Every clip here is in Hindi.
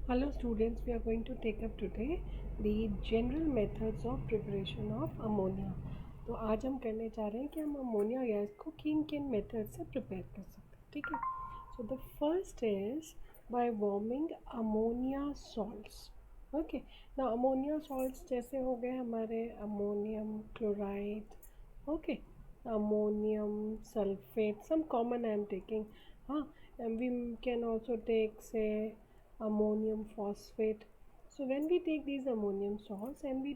Hello students, we are going to take up today the general methods of preparation of ammonia. तो आज हम करने जा रहे हैं कि हम अमोनिया गैस को किन किन मेथड से प्रिपेयर कर सकते हैं, ठीक है. So the first is by warming ammonia salts. Okay, ना अमोनिया सॉल्ट्स जैसे हो गए हमारे ammonium chloride, okay, ammonium sulphate, some common I am taking. हाँ, and we can also take say ammonium phosphate. So when we take these ammonium salts and we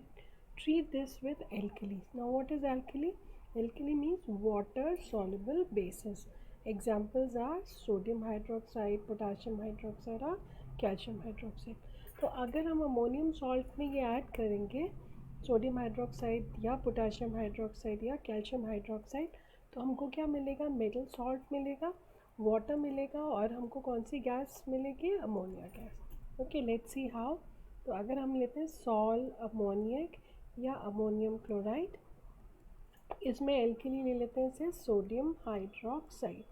treat this with alkali. Now what is alkali? Alkali means water soluble bases. Examples are sodium hydroxide, potassium hydroxide or calcium hydroxide. तो अगर हम अमोनियम सॉल्ट में ये ऐड करेंगे सोडियम हाइड्रोक्साइड या पोटाशियम हाइड्रोक्साइड या कैल्शियम हाइड्रोक्साइड, तो हमको क्या मिलेगा? मेटल सॉल्ट मिलेगा, वाटर मिलेगा और हमको कौन सी गैस मिलेगी? Ammonia gas. Okay, let's see how. तो अगर हम लेते हैं सॉल अमोनियक या अमोनियम क्लोराइड, इसमें एल्कली ले लेते हैं say sodium hydroxide.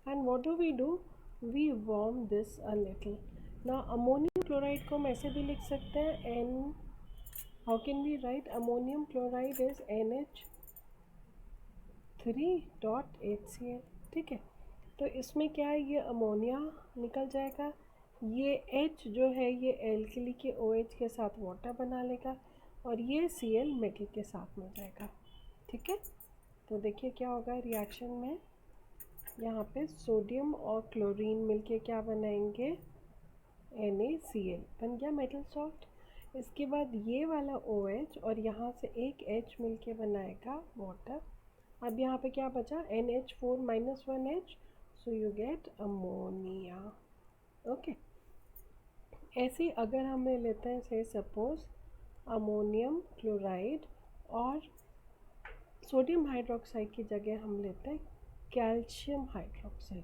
And what do we do? We warm this a little. ना अमोनियम क्लोराइड को हम ऐसे भी लिख सकते हैं N. How can we write? Ammonium chloride is NH3.HCl. ठीक है, तो इसमें क्या है, ये अमोनिया निकल जाएगा, ये H जो है ये एल्कली के OH के साथ वाटर बना लेगा और ये Cl मेटल के साथ में जाएगा. ठीक है, तो देखिए क्या होगा रिएक्शन में. यहाँ पे सोडियम और क्लोरीन मिलके क्या बनाएंगे? NaCl बन गया मेटल सॉल्ट. इसके बाद ये वाला OH और यहाँ से एक H मिलके बनाएगा वाटर. अब यहाँ पे क्या बचा? NH4-1H, so you get ammonia. Okay, ऐसे अगर हम ले लेते हैं से सपोज अमोनियम क्लोराइड और सोडियम हाइड्रोक्साइड की जगह हम लेते हैं कैल्शियम हाइड्रोक्साइड.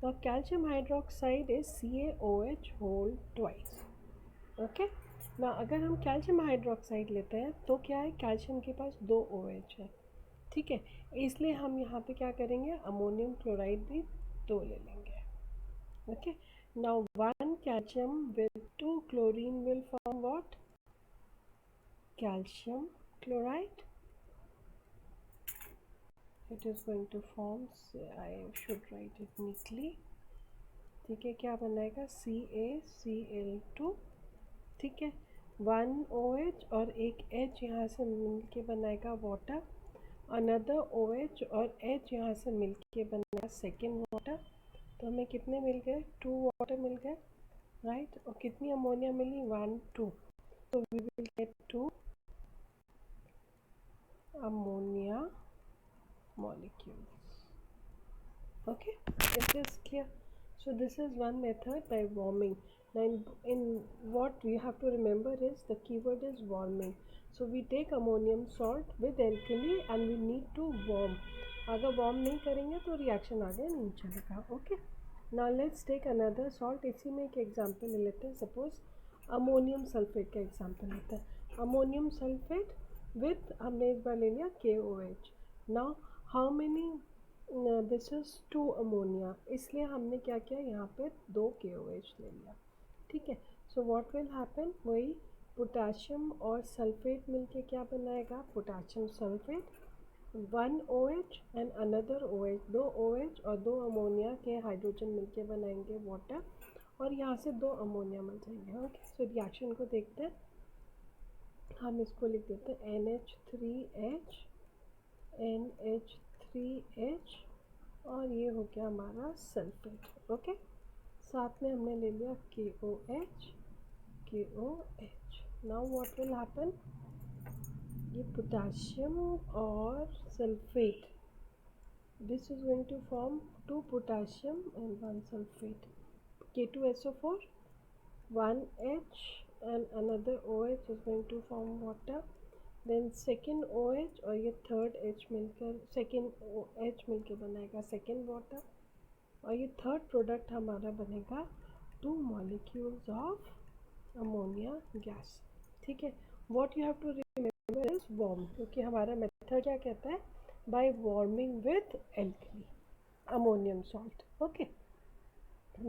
तो calcium hydroxide is CaOH whole twice. Okay, ना अगर हम कैल्शियम हाइड्रोक्साइड लेते हैं तो क्या है, कैल्शियम के पास दो OH है. ठीक है, इसलिए हम यहाँ पे क्या करेंगे? अमोनियम क्लोराइड भी दो ले लेंगे. Okay, now one calcium with two chlorine will form what? Calcium chloride. It is going to form, I should write it neatly. ठीक है, क्या बनाएगा? CaCl2. ठीक है, वन OH और एक H यहाँ से मिल के बनाएगा वाटर. अनदर OH और H यहाँ से मिल के बनाएगा सेकेंड वाटर. तो हमें कितने मिल गए? 2 वाटर मिल गए, राइट. और कितनी अमोनिया मिली? 1 2. तो we will get 2 ammonia molecules. Okay, is this clear? So this is one method by warming. Now in what we have to remember is the keyword is warming. So we take ammonium salt with alkali and we need to warm. अगर warm नहीं करेंगे तो reaction आगे नहीं चलेगा. Okay, now let's take another salt. इसी में एक example ले लेते हैं. Suppose अमोनियम सल्फेट का एग्जाम्पल लेते हैं. अमोनियम सल्फेट विथ हमने इस बार ले लिया KOH. Now how many? This is 2 ammonia, इसलिए हमने क्या किया, यहाँ पे 2 KOH ले लिया. ठीक है, सो व्हाट विल हैपन? वही पोटाशियम और सल्फेट मिलके क्या बनाएगा? Potassium sulphate. 1 OH and another OH, 2 OH और 2 अमोनिया के हाइड्रोजन मिलके बनाएंगे वाटर और यहाँ से 2 अमोनिया मिल जाएंगे. ओके, सो रिएक्शन को देखते हैं. हम इसको लिख देते हैं NH3H NH3H और ये हो गया हमारा सल्फेट. ओके, साथ में हमने ले लिया KOH. Now what will happen? ये पोटाशियम और sulphate, this is going to form 2 potassium and 1 sulfate. K2SO4, 1H and another OH is going to form water. Then second OH और ये third H मिलकर second OH मिलकर बनाएगा second water और ये third product हमारा बनेगा 2 molecules of ammonia gas. ठीक है, what you have to remember is warm, क्योंकि हमारा method क्या कहता है? By warming with alkali, ammonium salt. Okay,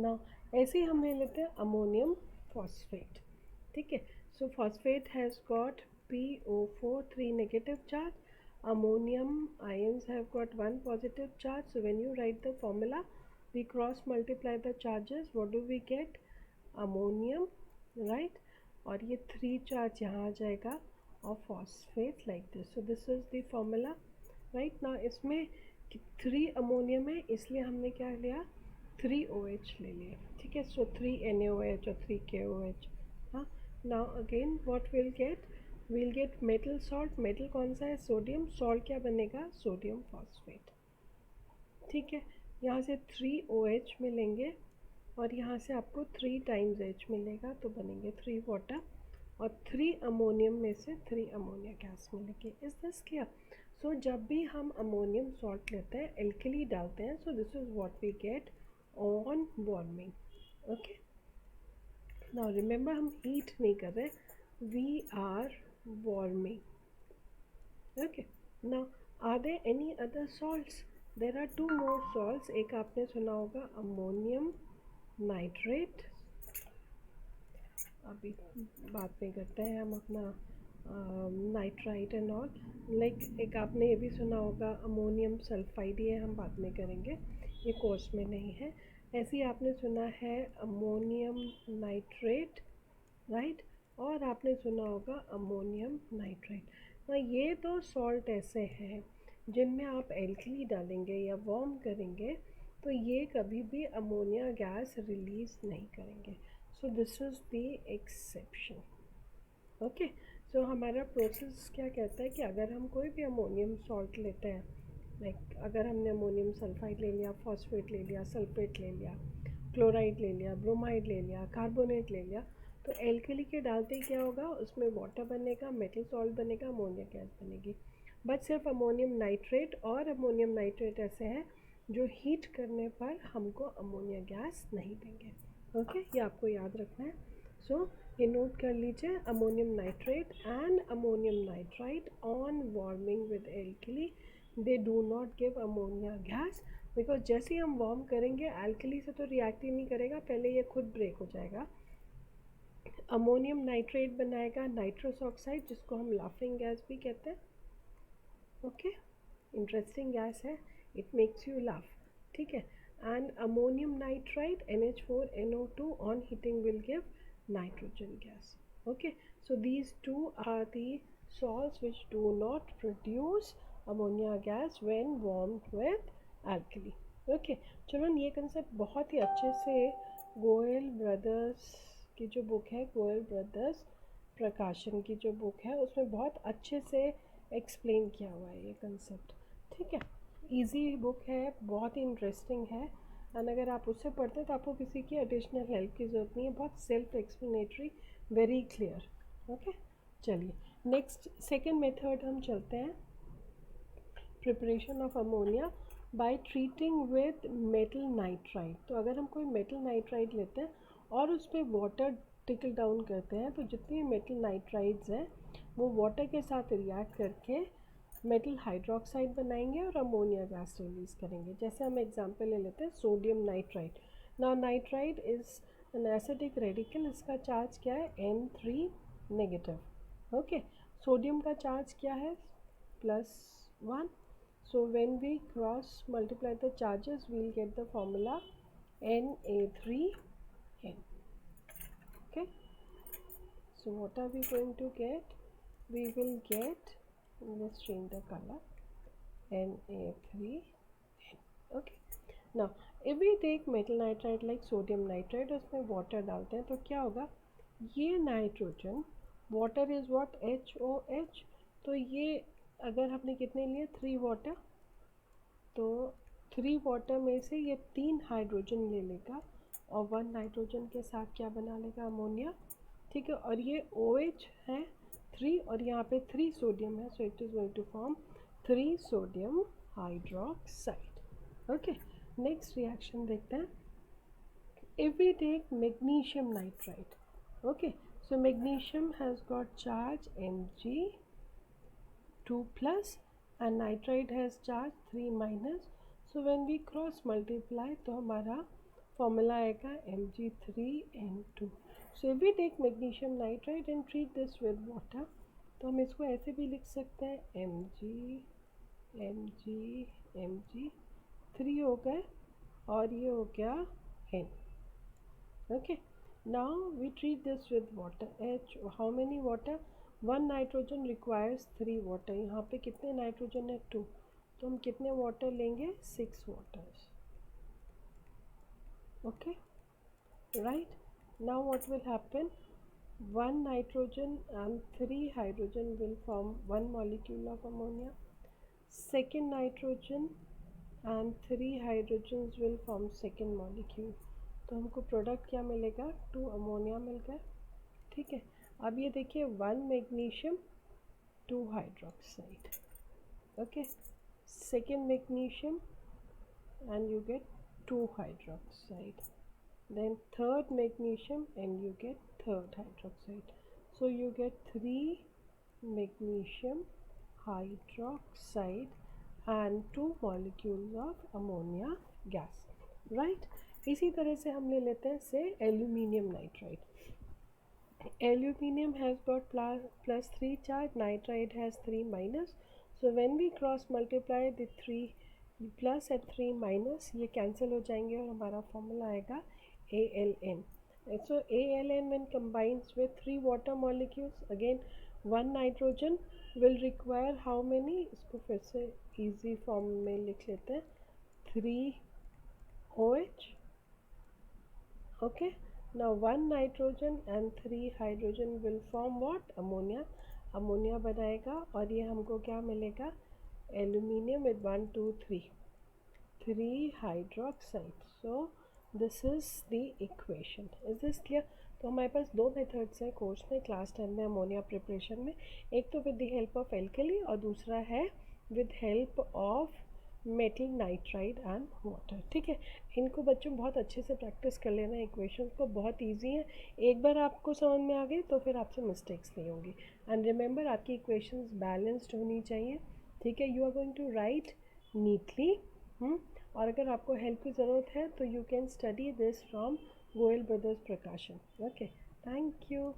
now ऐसे ही हम ले लेते हैं अमोनियम phosphate. ठीक है, so phosphate has got PO4 3 negative charge, ammonium ions have got 1 positive charge. So when you write the formula, we cross multiply the charges. What do we get? Ammonium, right? और ये 3 charge यहाँ आ जाएगा और phosphate like this. So this is the formula, right? Now इसमें 3 अमोनियम है, इसलिए हमने क्या लिया? 3 OH ले लिए. ठीक है, so 3 NaOH और 3 KOH. हाँ, now again what we'll get? We'll get metal salt. Metal कौन सा है? सोडियम. सॉल्ट क्या बनेगा? Sodium phosphate. ठीक है, यहाँ से 3 OH मिलेंगे और यहाँ से आपको 3 टाइम्स H मिलेगा, तो बनेंगे 3 वाटर और 3 अमोनियम में से 3 अमोनिया गैस मिलेगी. Is this clear? सो जब भी हम अमोनियम सॉल्ट लेते हैं, एल्कली डालते हैं, so this is what we get on warming. Okay, now remember हम हीट नहीं कर रहे, we are warming. Okay, now are there any other salts? There are 2 more salts. एक आपने सुना होगा अमोनियम नाइट्रेट, अभी बात में करते हैं हम अपना नाइट्राइट एंड ऑल. लाइक एक आपने ये भी सुना होगा अमोनियम सल्फाइड, ये हम बाद में करेंगे, ये कोर्स में नहीं है. ऐसे ही आपने सुना है अमोनियम नाइट्रेट, राइट? और आपने सुना होगा अमोनियम नाइट्राइट. तो ये दो सॉल्ट ऐसे हैं जिनमें आप एल्कली डालेंगे या वार्म करेंगे तो ये कभी भी अमोनिया गैस रिलीज़ नहीं करेंगे. So this is the exception. Okay, so हमारा प्रोसेस क्या कहता है कि अगर हम कोई भी अमोनियम सॉल्ट लेते हैं, लाइक अगर हमने अमोनियम सल्फाइड ले लिया, फॉस्फेट ले लिया, सल्फेट ले लिया, क्लोराइड ले लिया, ब्रोमाइड ले लिया, कार्बोनेट ले लिया, तो एल्कली के डालते ही क्या होगा? उसमें वाटर बनेगा, मेटल सॉल्ट बनेगा, अमोनिया गैस बनेगी. बट सिर्फ अमोनियम नाइट्रेट और अमोनियम नाइट्रेट ऐसे हैं जो हीट करने पर हमको अमोनिया गैस नहीं देंगे. ओके, ये आपको याद रखना है. सो ये नोट कर लीजिए, ammonium nitrate and ammonium nitrite on warming with alkali, they do not give ammonia gas, because जैसे ही हम वार्म करेंगे एल्कली से तो रिएक्ट ही नहीं करेगा, पहले ये खुद ब्रेक हो जाएगा. अमोनियम नाइट्रेट बनाएगा नाइट्रस ऑक्साइड, जिसको हम लाफिंग गैस भी कहते हैं. ओके, इंटरेस्टिंग गैस है, इट मेक्स यू लाफ. ठीक है, and ammonium nitrite NH4NO2 on heating will give nitrogen gas. Okay, so these two are the salts which do not produce ammonia gas when warmed with alkali. Okay, चलो ये कंसेप्ट बहुत ही अच्छे से गोयल ब्रदर्स की जो बुक है, गोयल ब्रदर्स प्रकाशन की जो बुक है, उसमें बहुत अच्छे से एक्सप्लेन किया हुआ है ये कंसेप्ट. ठीक है, इजी बुक है, बहुत ही इंटरेस्टिंग है, एंड अगर आप उससे पढ़ते हैं तो आपको किसी की एडिशनल हेल्प की ज़रूरत नहीं है, बहुत self explanatory, very clear. Okay, चलिए नेक्स्ट सेकेंड मेथड हम चलते हैं, preparation of ammonia by treating with metal nitride. तो अगर हम कोई मेटल नाइट्राइड लेते हैं और उस पर वाटर टिकल डाउन करते हैं, तो जितनी मेटल नाइट्राइड्स हैं वो वाटर के साथ रिएक्ट करके मेटल हाइड्रोक्साइड बनाएंगे और अमोनिया गैस रिलीज़ करेंगे. जैसे हम एग्जांपल ले लेते हैं sodium nitride. Now nitride is an acidic radical, इसका चार्ज क्या है? N3 negative. ओके, सोडियम का चार्ज क्या है? +1. So when we cross multiply the charges we will get the formula Na3N. Okay, so what are we going to get? We will get, let's change the color, Na3N. Okay, now if we take metal nitride like sodium nitride, उसमें water डालते हैं तो क्या होगा? ये nitrogen, water is what? HOH. तो ये अगर हमने कितने लिए? 3 वाटर, तो 3 वाटर में से ये 3 हाइड्रोजन ले लेगा और 1 नाइट्रोजन के साथ क्या बना लेगा? अमोनिया. ठीक है, और ये OH है 3 और यहाँ पे 3 सोडियम है, so it is going to form 3 sodium hydroxide. Okay, next reaction देखते हैं. If we take magnesium nitride, okay, so magnesium has got charge Mg2+ and nitride has charge 3-. So when we cross multiply तो हमारा फॉर्मूला आएगा Mg3N2. So if we take magnesium nitride and treat this with water, तो हम इसको ऐसे भी लिख सकते हैं Mg 3 हो गए और ये हो गया N. Okay, now we treat this with water. H, how many water? 1 nitrogen requires 3 water. यहाँ पे कितने नाइट्रोजन है? 2. तो हम कितने वाटर लेंगे? 6 waters. Okay, right. Now what will happen? 1 nitrogen and 3 hydrogen will form 1 molecule of ammonia. Second nitrogen and 3 hydrogens will form second molecule. तो हमको प्रोडक्ट क्या मिलेगा? 2 अमोनिया मिल गया. ठीक है, अब ये देखिए 1 magnesium 2 hydroxide. Okay, second magnesium and you get 2 hydroxide, then third magnesium and you get third hydroxide. So you get 3 magnesium hydroxide and 2 molecules of ammonia gas, right. इसी तरह से हम ले लेते हैं से aluminium nitride. Aluminium has got plus 3 charge, nitride has 3 minus. So when we cross multiply the 3 plus and 3 minus, ये cancel हो जाएंगे और हमारा formula आएगा ALN. So ALN when combines with 3 water molecules, again 1 nitrogen will require how many? इसको फिर से easy form में लिख लेते हैं, 3 OH. Okay, now 1 nitrogen and 3 hydrogen will form what? Ammonia. Ammonia बनाएगा और ये हमको क्या मिलेगा? Aluminium with 1 2 3 hydroxide. So this is the equation. Is this clear? तो हमारे पास दो मेथड्स हैं कोर्स में, क्लास 10 में अमोनिया प्रिपरेशन में. एक तो with the help of alkali और दूसरा है with help of metal nitride and water. ठीक है, इनको बच्चों बहुत अच्छे से प्रैक्टिस कर लेना. इक्वेशंस को बहुत इजी है, एक बार आपको समझ में आ गई तो फिर आपसे मिस्टेक्स नहीं होंगी. एंड रिमेंबर आपकी इक्वेशंस बैलेंस्ड होनी चाहिए. ठीक है, you are going to write neatly. और अगर आपको हेल्प की ज़रूरत है तो you can study this from Goyal brothers Prakashan. Okay, thank you.